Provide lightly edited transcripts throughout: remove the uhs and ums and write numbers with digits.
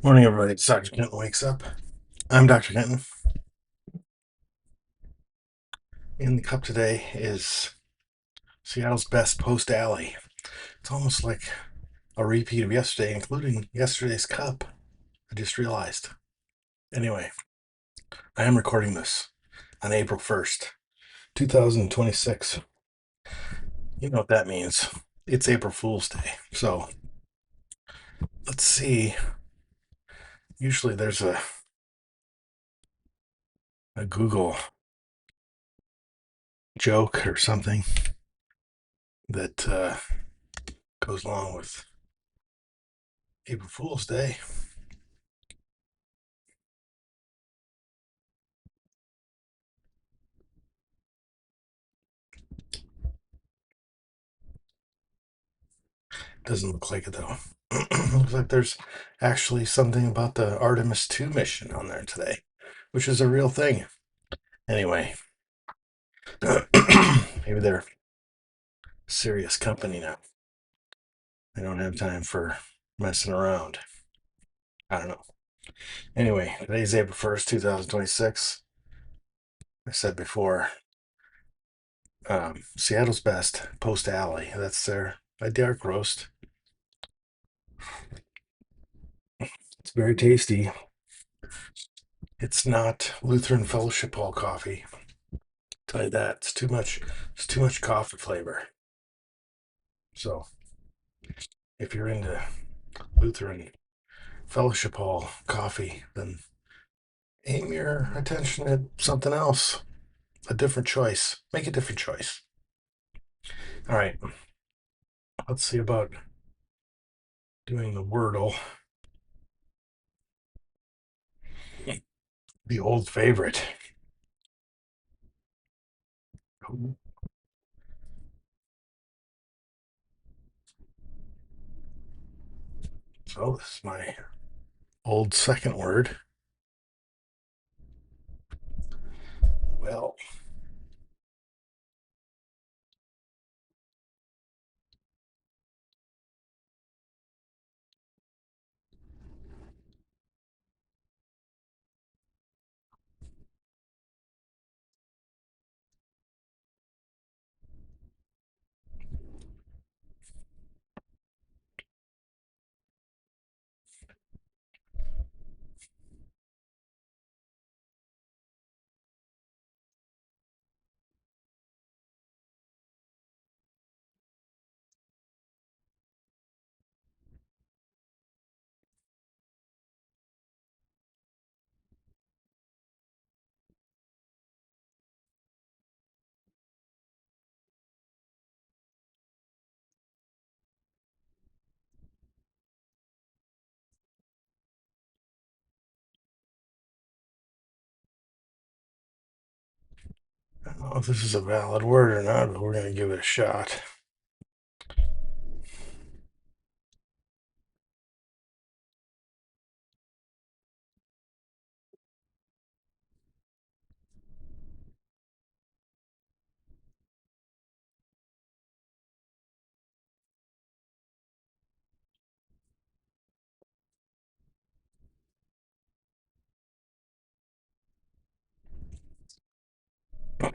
Morning, everybody. It's Dr. Kenton wakes up. I'm Dr. Kenton. In the cup today is Seattle's best post alley. It's almost like a repeat of yesterday, including yesterday's cup. I just realized. Anyway, I am recording this on April 1st, 2026. You know what that means. It's April Fool's Day. So let's see. Usually there's a Google joke or something that goes along with April Fool's Day. Doesn't look like it though. Looks like there's actually something about the Artemis 2 mission on there today, which is a real thing. Anyway, maybe they're serious company now. They don't have time for messing around. I don't know. Anyway, today's April 1st, 2026. I said before, Seattle's best post alley. That's their dark roast. It's very tasty. It's not Lutheran Fellowship Hall coffee. Tell you that it's too much. It's too much coffee flavor. So if you're into Lutheran Fellowship Hall coffee, then aim your attention at something else, a different choice. Make a different choice. All right, let's see about doing the Wordle, the old favorite. So this is my old second word. Well, I don't know if this is a valid word or not, but we're going to give it a shot.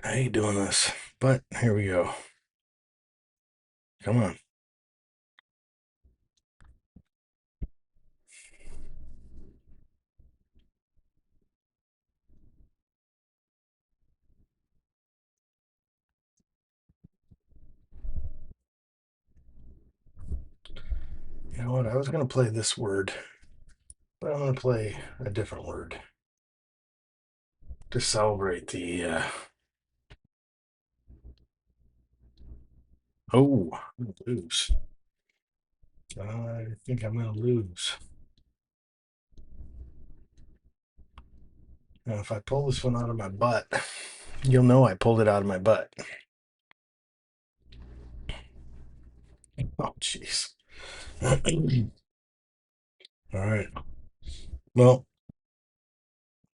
I hate doing this, but here we go. Come on. You know what? I was going to play this word, but I'm going to play a different word to celebrate the. Oh, I'm gonna lose. I think I'm going to lose. Now, if I pull this one out of my butt, you'll know I pulled it out of my butt. Oh, jeez. All right. Well,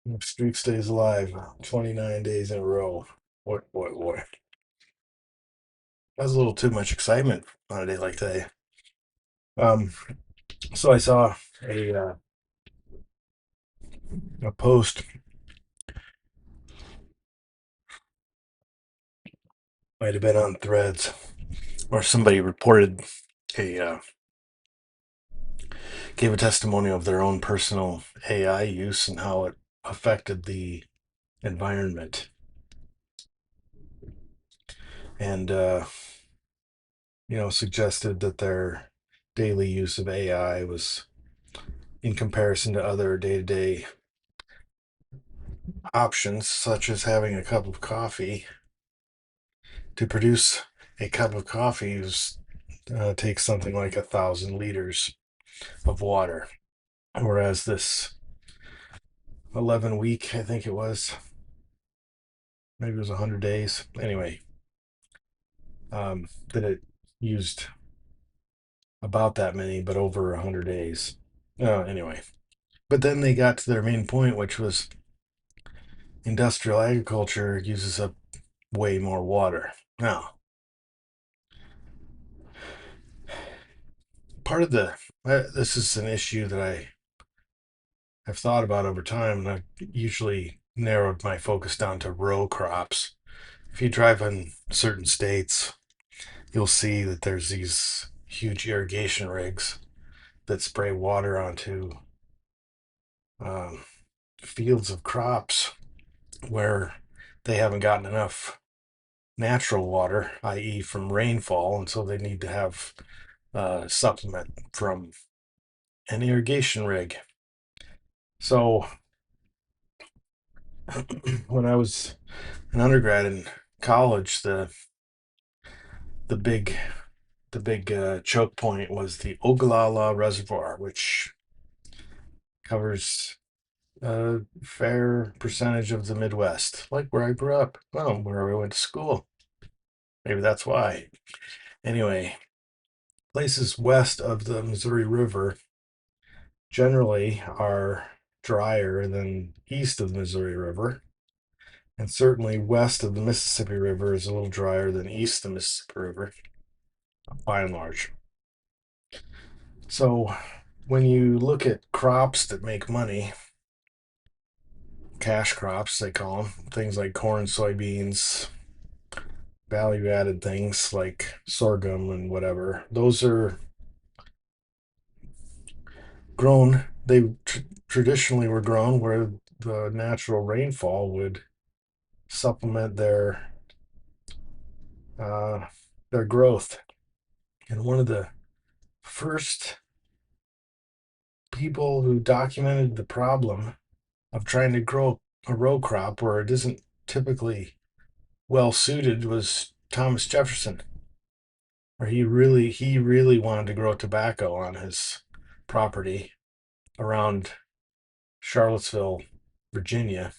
the streak stays alive. 29 days in a row. Boy, boy, boy. That's a little too much excitement on a day like today. Um, so I saw a a post, might have been on Threads, where somebody reported gave a testimonial of their own personal AI use and how it affected the environment. And suggested that their daily use of AI was, in comparison to other day-to-day options, such as having a cup of coffee. To produce a cup of coffee takes something like 1,000 liters of water, whereas this 11-week, I think it was, maybe it was 100 days. Anyway, that it used about that many, but over 100 days. Anyway, but then they got to their main point, which was industrial agriculture uses up way more water. Now, part of this is an issue that I've thought about over time, and I've usually narrowed my focus down to row crops. If you drive in certain states, you'll see that there's these huge irrigation rigs that spray water onto um, fields of crops where they haven't gotten enough natural water, i.e., from rainfall, and so they need to have supplement from an irrigation rig. So when I was an undergrad in college, the big choke point was the Ogallala Reservoir, which covers a fair percentage of the Midwest, like where I grew up, well, where I went to school. Maybe that's why. Anyway, places west of the Missouri River generally are drier than east of the Missouri River, and certainly west of the Mississippi River is a little drier than east of the Mississippi River, by and large. So when you look at crops that make money, cash crops, they call them, things like corn, soybeans, value added things like sorghum and whatever, those are grown. They traditionally were grown where the natural rainfall would supplement uh, their growth. And one of the first people who documented the problem of trying to grow a row crop where it isn't typically well suited was Thomas Jefferson, where he really wanted to grow tobacco on his property around Charlottesville, Virginia,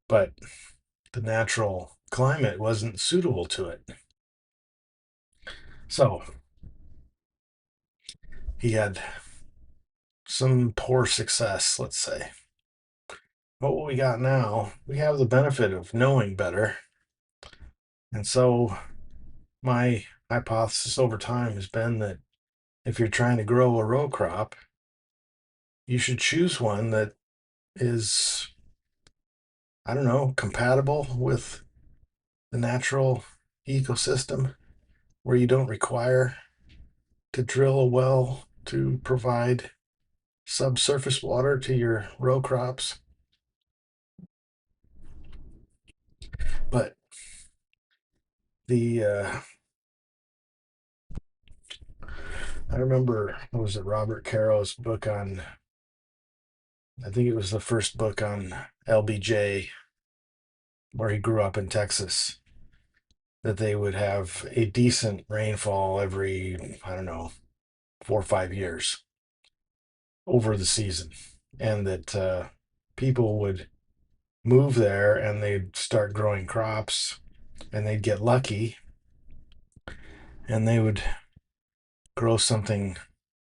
but the natural climate wasn't suitable to it. So he had some poor success, let's say. But what we got now, we have the benefit of knowing better. And so my hypothesis over time has been that if you're trying to grow a row crop, you should choose one that is, I don't know, compatible with the natural ecosystem, where you don't require to drill a well to provide subsurface water to your row crops. But the I remember, what was it, Robert Caro's book on, I think it was the first book on LBJ, where he grew up in Texas, that they would have a decent rainfall every, I don't know, 4 or 5 years over the season, and that people would move there and they'd start growing crops and they'd get lucky and they would grow something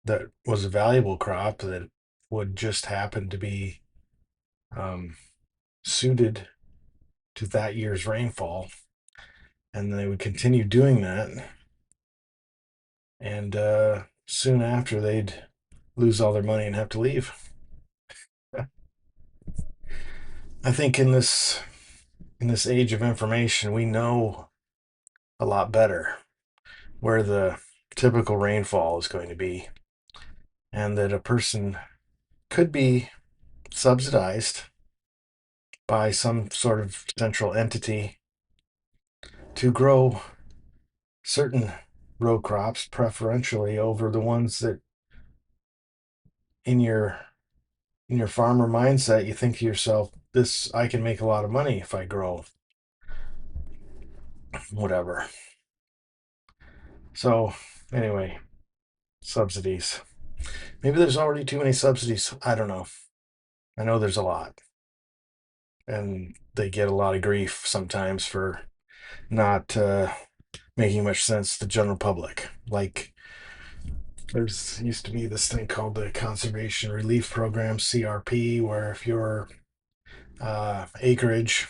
that was a valuable crop that would just happen to be um, suited to that year's rainfall, and they would continue doing that, and soon after they'd lose all their money and have to leave. I think in this age of information, we know a lot better where the typical rainfall is going to be, and that a person could be subsidized by some sort of central entity to grow certain row crops preferentially over the ones that in your farmer mindset you think to yourself, this, I can make a lot of money if I grow whatever. So anyway, subsidies. Maybe there's already too many subsidies. I don't know. I know there's a lot, and they get a lot of grief sometimes for not making much sense to the general public. Like, there's used to be this thing called the Conservation Relief Program, CRP, where if your acreage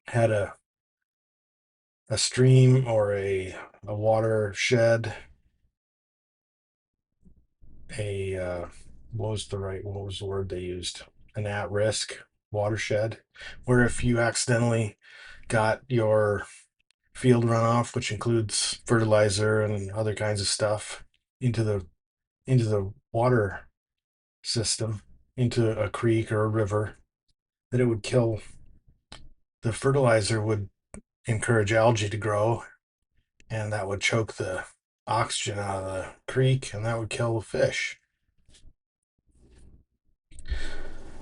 had a stream or a watershed, a what was the word they used? An at-risk watershed, where if you accidentally got your field runoff, which includes fertilizer and other kinds of stuff, into the water system, into a creek or a river, that it would kill the fertilizer, would encourage algae to grow, and that would choke the oxygen out of the creek, and that would kill the fish.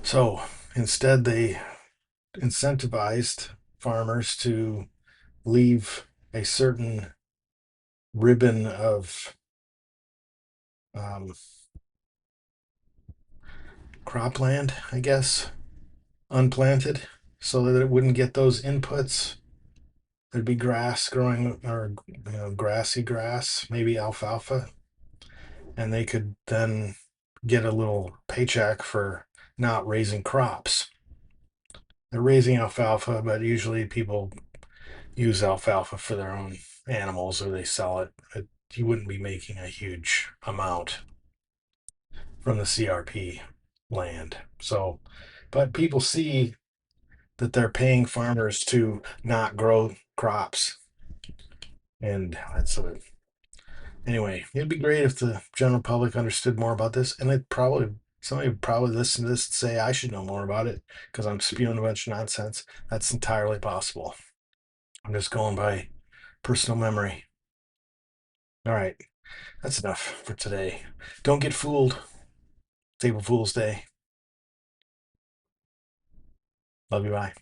So instead, they incentivized farmers to leave a certain ribbon of um, cropland, I guess, unplanted, so that it wouldn't get those inputs. There'd be grass growing, or grassy grass, maybe alfalfa, and they could then get a little paycheck for not raising crops. They're raising alfalfa, but usually people use alfalfa for their own animals or they sell it. You wouldn't be making a huge amount from the CRP land. So, but people see that they're paying farmers to not grow crops. And that's a anyway, it'd be great if the general public understood more about this. And somebody would probably listen to this and say, I should know more about it because I'm spewing a bunch of nonsense. That's entirely possible. I'm just going by personal memory. All right, that's enough for today. Don't get fooled. It's April Fool's Day. Love you. Bye.